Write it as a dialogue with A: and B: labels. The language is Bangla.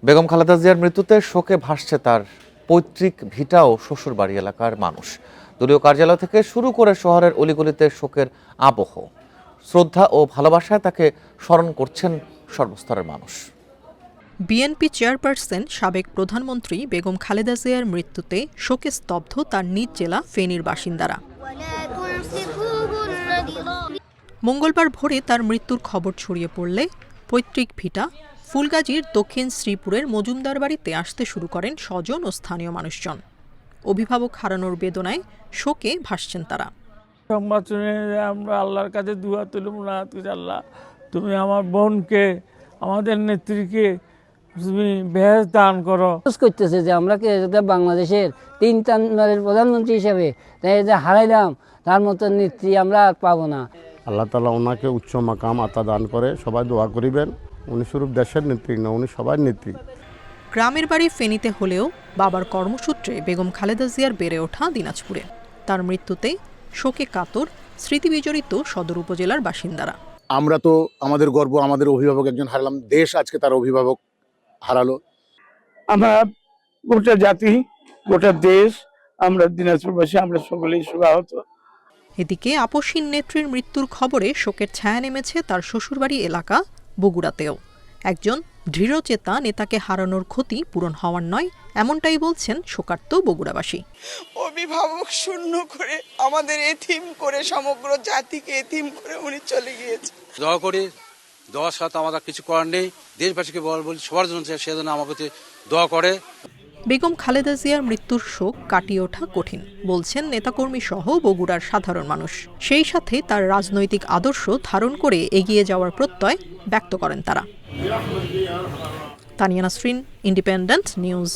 A: বেগম খালেদা জিয়ার মৃত্যুতে শোকে ভাসছে তার পৈতৃক ভিটা ও শ্বশুরবাড়ি এলাকার মানুষ। দলীয় কার্যালয় থেকে শুরু করে শহরের অলিগলিতে শোকের আবহ। শ্রদ্ধা ও ভালোবাসায় তাকে স্মরণ করছেন সর্বস্তরের মানুষ।
B: বিএনপি চেয়ারপারসন সাবেক প্রধানমন্ত্রী বেগম খালেদা জিয়ার মৃত্যুতে শোকে স্তব্ধ তার নিজ জেলা ফেনীর বাসিন্দারা। মঙ্গলবার ভোরে তার মৃত্যুর খবর ছড়িয়ে পড়লে পৈতৃক ভিটা ফুলগাজীর দক্ষিণ শ্রীপুরের মজুমদার বাড়িতে আসতে শুরু করেন স্বজন ও স্থানীয় মানুষজন। অভিভাবক হারানোর বেদনায় শোকে ভাসছেন তারা।
C: সংবাদ শুনে আমরা আল্লাহর কাছে দুয়া তুলুম, আল্লাহ তুমি আমার বোনকে, আমাদের নেত্রীকে তুমি বেহেশত দান করো।
D: করতেছে যে আমরা বাংলাদেশের 3 টাইমের প্রধানমন্ত্রী হিসেবে হারাইলাম, তার মতো নেত্রী আমরা আর পাবো না।
E: আল্লাহ তাআলা ওনাকে উচ্চ মাকাম আতা দান করে, সবাই দোয়া করিবেন। উনি শুধু দেশের নেত্রী না, উনি সবার নেত্রী।
B: গ্রামের বাড়ি ফেনীতে হলেও বাবার কর্মসূত্রে বেগম খালেদা জিয়ার বেড়ে ওঠা দিনাজপুরে। তার মৃত্যুতে শোকে কাতর স্মৃতিবিজড়িত সদর উপজেলার বাসিন্দারা।
F: আমরা তো আমাদের গর্ব, আমাদের অভিভাবক একজন হারালাম, দেশ আজকে তার অভিভাবক হারালো।
C: আমরা গোটা জাতি, গোটা দেশ, আমরা দিনাজপুরবাসী, আমরা সকলেই শোকাহত।
B: এদিকে আপসহীন নেত্রীর মৃত্যুর খবরে শোকের ছায়া নেমেছে তার শ্বশুরবাড়ি এলাকা বগুড়াতেও। একজন দৃঢ়চেতা নেতাকে হারানোর ক্ষতি পূরণ হওয়ার নয়, এমনটাই বলছেন শোকার্ত বগুড়াবাসী।
G: অভিভাবক শূন্য করে আমাদের এতিম করে, সমগ্র জাতিকে এতিম করে উনি চলে গিয়েছে।
H: দোয়া করি, দোয়ার সাথে আমাদের কিছু করার নেই। দেশবাসীকে বলি সবার জন্য সেজন্য আমার প্রতি দোয়া করে।
B: বেগম খালেদা জিয়ার মৃত্যুর শোক কাটিয়ে ওঠা কঠিন বলছেন নেতাকর্মী সহ বগুড়ার সাধারণ মানুষ। সেই সাথে তার রাজনৈতিক আদর্শ ধারণ করে এগিয়ে যাওয়ার প্রত্যয় ব্যক্ত করেন তারা। Tania Nasrin, independent news.